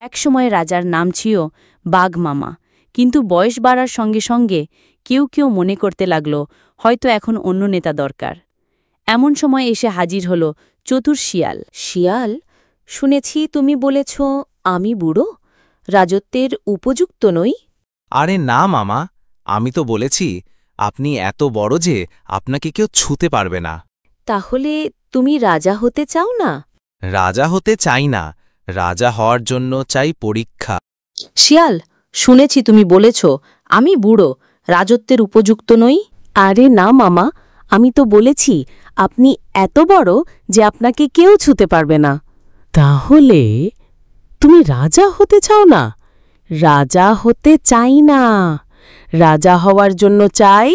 একসময় রাজার নাম ছিল বাঘ মামা, কিন্তু বয়স বাড়ার সঙ্গে সঙ্গে কেউ কেউ মনে করতে লাগল হয়তো এখন অন্য নেতা দরকার। এমন সময় এসে হাজির হল চতুর শিয়াল। শিয়াল, শুনেছি তুমি বলেছ আমি বুড়ো, রাজত্বের উপযুক্ত নই। আরে না মামা, আমি তো বলেছি আপনি এত বড় যে আপনাকে কেউ ছুতে পারবে না। তাহলে তুমি রাজা হতে চাও না? রাজা হতে চাই না, রাজা হওয়ার জন্য চাই পরীক্ষা। শিয়াল, শুনেছি তুমি বলেছ আমি বুড়ো, রাজত্বের উপযুক্ত নই। আরে না মামা, আমি তো বলেছি আপনি এত বড় যে আপনাকে কেউ ছুতে পারবে না। তাহলে তুমি রাজা হতে চাও না? রাজা হতে চাই না, রাজা হওয়ার জন্য চাই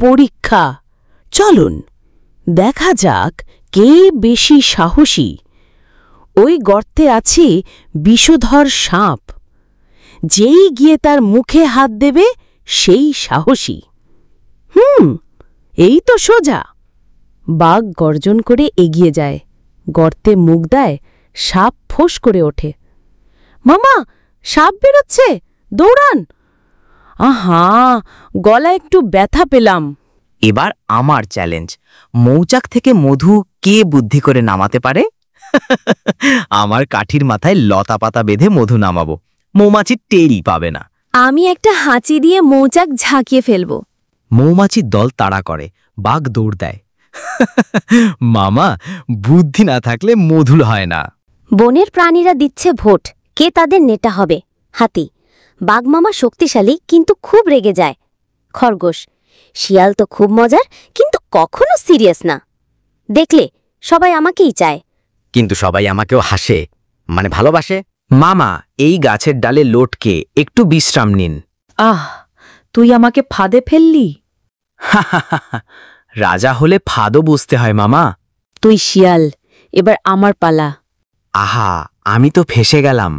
পরীক্ষা। চলুন দেখা যাক কে বেশি সাহসী। ওই গর্তে আছে বিষধর সাপ, যেই গিয়ে তার মুখে হাত দেবে সেই সাহসী। এই তো সোজা। বাঘ গর্জন করে এগিয়ে যায়, গর্তে মুখ দেয়, সাপ ফোঁস করে ওঠে। মামা, সাপ বেরোচ্ছে, দৌড়ান। আহা, গলা একটু ব্যথা পেলাম। এবার আমার চ্যালেঞ্জ, মৌচাক থেকে মধু কে বুদ্ধি করে নামাতে পারে? আমার কাঠির মাথায় লতা পাতা বেঁধে মধু নামাবো, মৌমাছি টেরই পাবে না। আমি একটা হাঁচি দিয়ে মৌচাক ঝাঁকিয়ে ফেলব। মৌমাছির দল তাড়া করে, বাঘ দৌড় দেয়। মামা, বুদ্ধি না থাকলে মধুর হয় না। বনের প্রাণীরা দিচ্ছে ভোট, কে তাদের নেতা হবে। হাতি, বাঘমামা শক্তিশালী কিন্তু খুব রেগে যায়। খরগোশ, শিয়াল তো খুব মজার কিন্তু কখনো সিরিয়াস না। দেখলে সবাই আমাকেই চায়। কিন্তু সবাই আমাকেও হাসে, মানে ভালোবাসে। মামা, এই গাছের ডালে লটকে একটু বিশ্রাম নিন। আহ, তুই আমাকে ফাঁদে ফেললি। রাজা হলে ফাঁদও বুঝতে হয় মামা। তুই শিয়াল, এবার আমার পালা। আহা, আমি তো ফেসে গেলাম।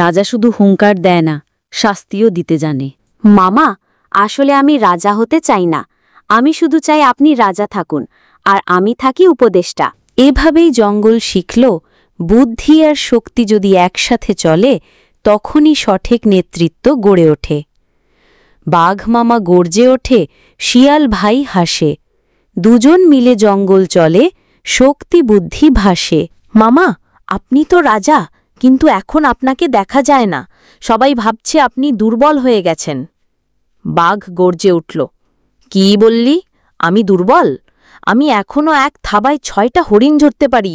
রাজা শুধু হুঙ্কার দেয় না, শাস্তিও দিতে জানে। মামা, আসলে আমি রাজা হতে চাই না, আমি শুধু চাই আপনি রাজা থাকুন আর আমি থাকি উপদেষ্টা। এভাবেই জঙ্গল শিখল, বুদ্ধি আর শক্তি যদি একসাথে চলে তখনই সঠিক নেতৃত্ব গড়ে ওঠে। বাঘ মামা গর্জে ওঠে, শিয়াল ভাই হাসে। দুজন মিলে জঙ্গল চলে, শক্তি বুদ্ধি ভাসে। মামা, আপনি তো রাজা, কিন্তু এখন আপনাকে দেখা যায় না, সবাই ভাবছে আপনি দুর্বল হয়ে গেছেন। বাঘ গর্জে উঠল, কি বললি? আমি দুর্বল? আমি এখনো এক থাবায় 6টা হরিণ ধরতে পারি।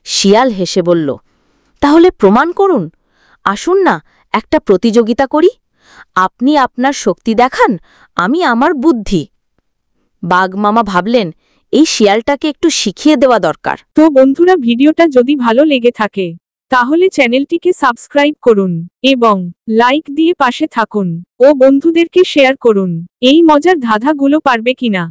শিয়াল হেসে বলল, তাহলে প্রমাণ করুন। আসুন না, একটা প্রতিযোগিতা করি। আপনি আপনার শক্তি দেখান, আমি আমার বুদ্ধি। বাঘ মামা ভাবলেন, এই শিয়ালটাকে একটু শিখিয়ে দেওয়া দরকার। তো বন্ধুরা, ভিডিওটা যদি ভালো লেগে থাকে তাহলে চ্যানেলটিকে সাবস্ক্রাইব করুন এবং লাইক দিয়ে পাশে থাকুন ও বন্ধুদেরকে শেয়ার করুন। এই মজার ধাঁধাগুলো পারবে কিনা